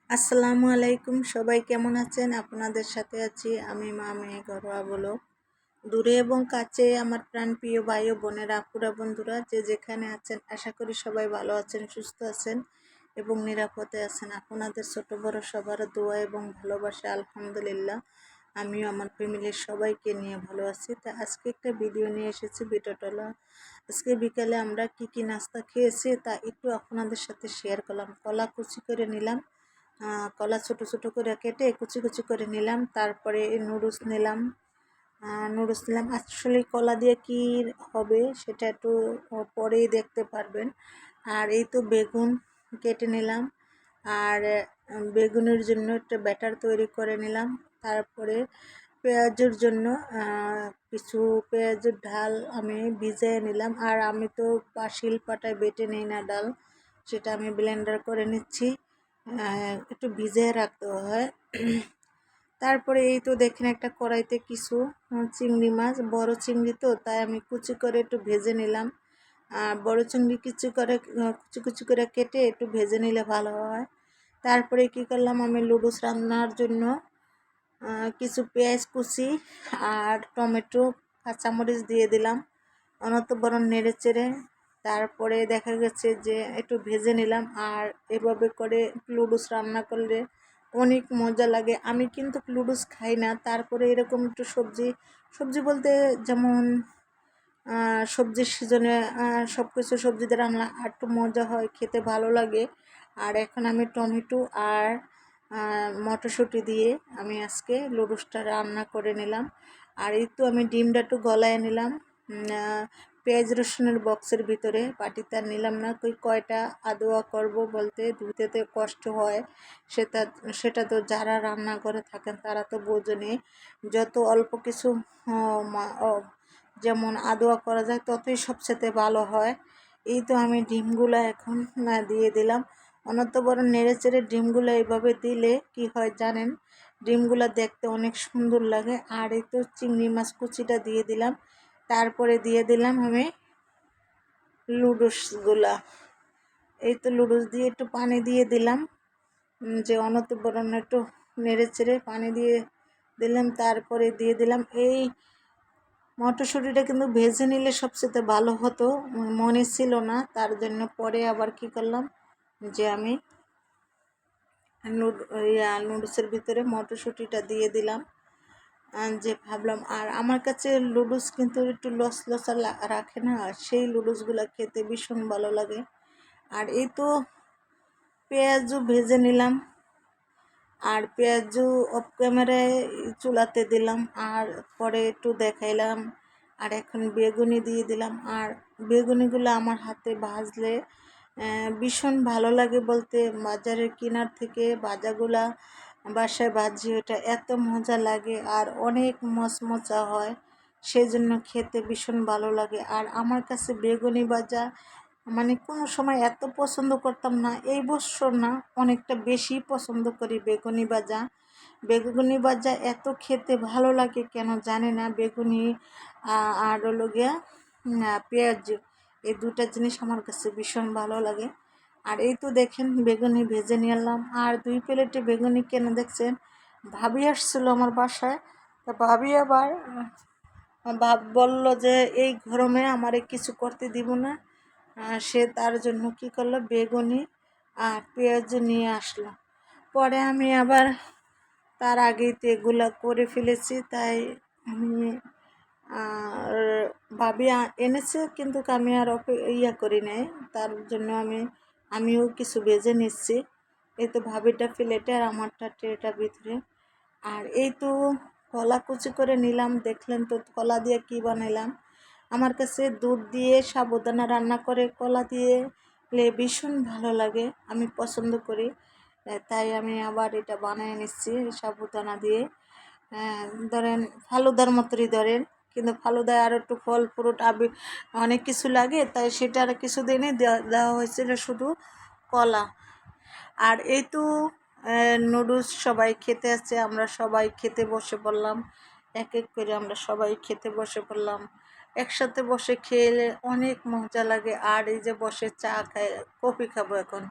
আসসালামু আলাইকুম, সবাই কেমন আছেন? আপনাদের সাথে আছি আমি মা মেয়ে ঘরোয়া ব্লগ। দূরে এবং কাছে আমার প্রাণপ্রিয় ভাই ও বোনেরা, আপুরা, বন্ধুরা যে যেখানে আছেন, আশা করি সবাই ভালো আছেন, সুস্থ আছেন এবং নিরাপদে আছেন। আপনাদের ছোট বড় সবার দোয়া এবং ভালোবাসা আলহামদুলিল্লাহ আমিও আমার ফ্যামিলির সবাইকে নিয়ে ভালো আছি। তা আজকে একটা ভিডিও নিয়ে এসেছি, ভিডিওটা আজকে বিকালে আমরা কি নাস্তা খেয়েছি তা একটু আপনাদের সাথে শেয়ার করলাম। কলা কুচি করে নিলাম, কলা ছোট ছোট করে কেটে কুচি কুচি করে নিলাম। তারপরে নুডলস নিলাম। আসলে কলা দিয়ে কি হবে সেটা একটু পরেই দেখতে পারবেন। আর এই তো বেগুন কেটে নিলাম, আর বেগুনের জন্য একটা ব্যাটার তৈরি করে নিলাম। তারপরে পেঁয়াজের জন্য কিছু পেঁয়াজের ঢাল আমি ভিজিয়ে নিলাম। আর আমি তো শিলপাটায় বেটে নিই না ডাল, সেটা আমি ব্লেন্ডার করে নিচ্ছি। একটু ভিজিয়ে রাখতে হয়। তারপরে এই তো দেখেন একটা কড়াইতে কিছু চিংড়ি মাছ, বড় চিংড়ি তো তাই আমি কুচি করে একটু ভেজে নিলাম। আর বড় চিংড়ি কুচি কুচি করে কেটে একটু ভেজে নিলে ভালো হয়। তারপরে কি করলাম, আমি লুডুস রান্নার জন্য কিছু পেঁয়াজ কুচি আর টমেটো, কাঁচামরিচ দিয়ে দিলাম। অনতপর নেড়ে চেড়ে তারপরে দেখা গেছে যে একটু ভেজে নিলাম। আর এভাবে করে লুডুস রান্না করলে অনেক মজা লাগে। আমি কিন্তু লুডুস খাই না, তারপরে এরকম একটু সবজি সবজি বলতে যেমন সবজির সিজনে সব কিছু সবজি দিয়ে রান্না একটু মজা হয়, খেতে ভালো লাগে। আর এখন আমি টমেটো আর মটরশুঁটি দিয়ে আমি আজকে লুডুসটা রান্না করে নিলাম। আর এই তো আমি ডিমটা একটু গলায় নিলাম, পেঁয়াজ রসুনের বক্সের ভিতরে, বাটিতে আর নিলাম না। কয়টা আদোয়া করব বলতে ধুতে তো কষ্ট হয়, সেটা সেটা তো যারা রান্না করে থাকেন তারা তো বোঝেনি। যত অল্প কিছু যেমন আদোয়া করা যায় ততই সবচেয়ে ভালো হয়। এই তো আমি ডিমগুলো এখন দিয়ে দিলাম। অনন্তপর নেড়ে চেড়ে ডিমগুলো এইভাবে দিলে কি হয় জানেন, ডিমগুলো দেখতে অনেক সুন্দর লাগে। আর এই তো চিংড়ি মাছ কুচিটা দিয়ে দিলাম। তারপরে দিয়ে দিলাম আমি লুডুসগুলা। এই তো লুডুস দিয়ে একটু পানি দিয়ে দিলাম, যে অনন্তপর একটু নেড়ে চেড়ে পানি দিয়ে দিলাম। তারপরে দিয়ে দিলাম এই মটরশুঁটিটা, কিন্তু ভেজে নিলে সবচেয়ে ভালো হতো, মনে ছিল না, তার জন্য পরে আবার কি করলাম যে আমি নুডলসের ভিতরে মটরশুঁটিটা দিয়ে দিলাম। যে ভাবলাম, আর আমার কাছে লুডুস কিন্তু একটু লসা রাখে না, সেই লুডুসগুলো খেতে ভীষণ ভালো লাগে। আর এই তো পেঁয়াজও ভেজে নিলাম, আর পেঁয়াজও অফ ক্যামেরায় চুলাতে দিলাম, আর পরে একটু দেখাইলাম। আর এখন বেগুনি দিয়ে দিলাম। আর বেগুনিগুলো আমার হাতে ভাজলে ভীষণ ভালো লাগে বলতে, বাজারের কেনার থেকে ভাজাগুলা বাসায় ভাজি ওটা এত মজা লাগে আর অনেক মচমচা হয়, সেই জন্য খেতে ভীষণ ভালো লাগে। আর আমার কাছে বেগুনি ভাজা মানে কোনো সময় এত পছন্দ করতাম না, এই বছর না অনেকটা বেশি পছন্দ করি বেগুনি ভাজা। বেগুনি ভাজা এত খেতে ভালো লাগে কেন জানি না, বেগুনি আর হলো গিয়া পেঁয়াজ, এই দুটা জিনিস আমার কাছে ভীষণ ভালো লাগে। আর এই তো দেখেন বেগুনি ভেজে নিলাম। আর 2 প্লেটে বেগুনি কেন দেখছেন, ভাবি আসছিলো আমার বাসায়, তা ভাবি আবার বলল যে এই গরমে আমারে কিছু করতে দিব না। সে তার জন্য কি করলো, বেগুনি আর পেঁয়াজ নিয়ে আসলো। পরে আমি আবার তার আগেই তো এগুলো করে ফেলেছি, তাই আমি ভাবি এনেছে, কিন্তু আমি আর করি নাই, তার জন্য আমিও কিছু ভেজে নিচ্ছি। এই তো ভাবিটা প্লেটে আর আমারটা ট্রেটার ভিতরে। আর এই তো কলা কুচি করে নিলাম, দেখলেন তো কলা দিয়ে কি বানাইলাম। আমার কাছে দুধ দিয়ে সাবুদানা রান্না করে কলা দিয়ে ভীষণ ভালো লাগে, আমি পছন্দ করি, তাই আমি আবার এটা বানিয়ে নিচ্ছি সাবুদানা দিয়ে। ধরেন ফালুদার মতোই ধরেন, কিন্তু ফালুদায় আর একটু ফল ফ্রুট অনেক কিছু লাগে, তাই সেটা আর কিছু দিনই দেওয়া হয়েছিল শুধু কলা। আর এই তো নুডলস সবাই খেতে আসছে, আমরা সবাই খেতে বসে পড়লাম, এক এক করে আমরা সবাই খেতে বসে পড়লাম। একসাথে বসে খেলে অনেক মজা লাগে। আর এই যে বসে চা খাই, কফি খাবো এখন,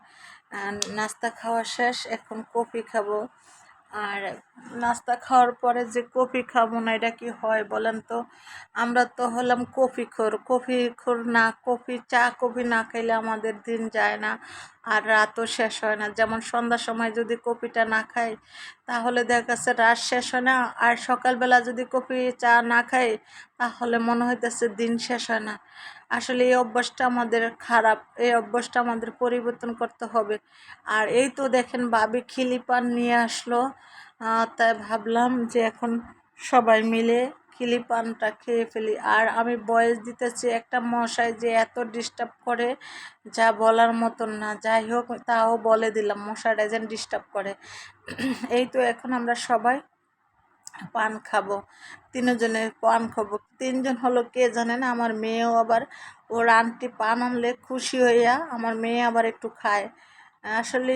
নাস্তা খাওয়া শেষ, এখন কফি খাবো। আর নাস্তা খাওয়ার পরে যে কফি খাবো না, এটা কি হয় বলেন তো? আমরা তো হলাম কফি খোর না, কফি না খাইলে আমাদের দিন যায় না, আর রাতও শেষ হয় না। যেমন সন্ধ্যার সময় যদি কফিটা না খাই, তাহলে দেখা যাচ্ছে রাত শেষ হয় না, আর সকালবেলা যদি কফি চা না খাই, তাহলে মনে হইতেছে দিন শেষ হয় না। আসলে এই অভ্যাসটা আমাদের খারাপ, এই অভ্যাসটা আমাদের পরিবর্তন করতে হবে। আর এই তো দেখেন ভাবি খিলি পান নিয়ে আসলো, তাই ভাবলাম যে এখন সবাই মিলে খিলি পানটা খেয়ে ফেলি। আর আমি বয়স দিতেছি, একটা মশাই যে এত ডিস্টার্ব করে, যা বলার মতন না। যাই হোক, তাও বলে দিলাম মশাইটা যেন ডিস্টার্ব করে। এই তো এখন আমরা সবাই পান খাবো, তিনজনে পান খাবো। তিনজন হলো কে জানেন? আমার মেয়েও আবার, ওর আন্টি পান আনলে খুশি হইয়া আমার মেয়ে আবার একটু খায়। আসলে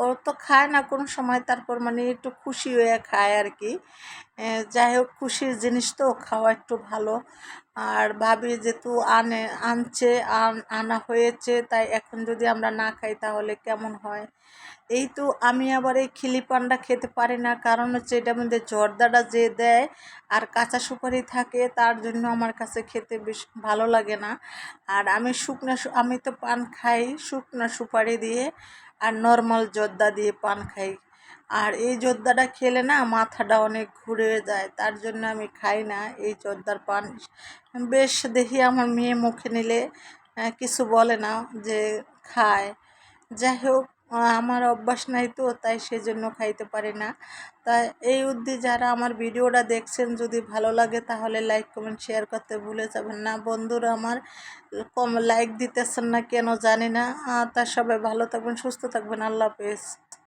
ও তো খায় না কোনো সময়, তারপর মানে একটু খুশি হয়ে খায় আর কি। যাই হোক, খুশির জিনিস তো খাওয়া একটু ভালো। আর ভাবি যেহেতু আনছে, আনা হয়েছে, তাই এখন যদি আমরা না খাই তাহলে কেমন হয়? এই তো আমি আবার এই খিলি পানটা খেতে পারি না, কারণ হচ্ছে এটার মধ্যে জর্দাটা যে দেয় আর কাঁচা সুপারি থাকে, তার জন্য আমার কাছে খেতে বেশ ভালো লাগে না। আর আমি তো পান খাই শুকনা সুপারি দিয়ে, আর নর্মাল জর্দা দিয়ে পান খাই। আর এই জর্দাটা খেলে না মাথাটা অনেক ঘুরে যায়, তার জন্য আমি খাই না এই জর্দার পান। বেশ দেখি আমার মেয়ে মুখে নিলে কিছু বলে না, যে খায়। যাই হোক, আমার অভ্যাস নাই তো, তাই সেজন্য খাইতে পারি না। তাই এই অবধি যারা আমার ভিডিওটা দেখছেন, যদি ভালো লাগে তাহলে লাইক কমেন্ট শেয়ার করতে ভুলে যাবেন না। বন্ধুরা আমার কম লাইক দিতেছেন না কেন জানি না। তা সবাই ভালো থাকবেন, সুস্থ থাকবেন। আল্লাহ হাফেজ।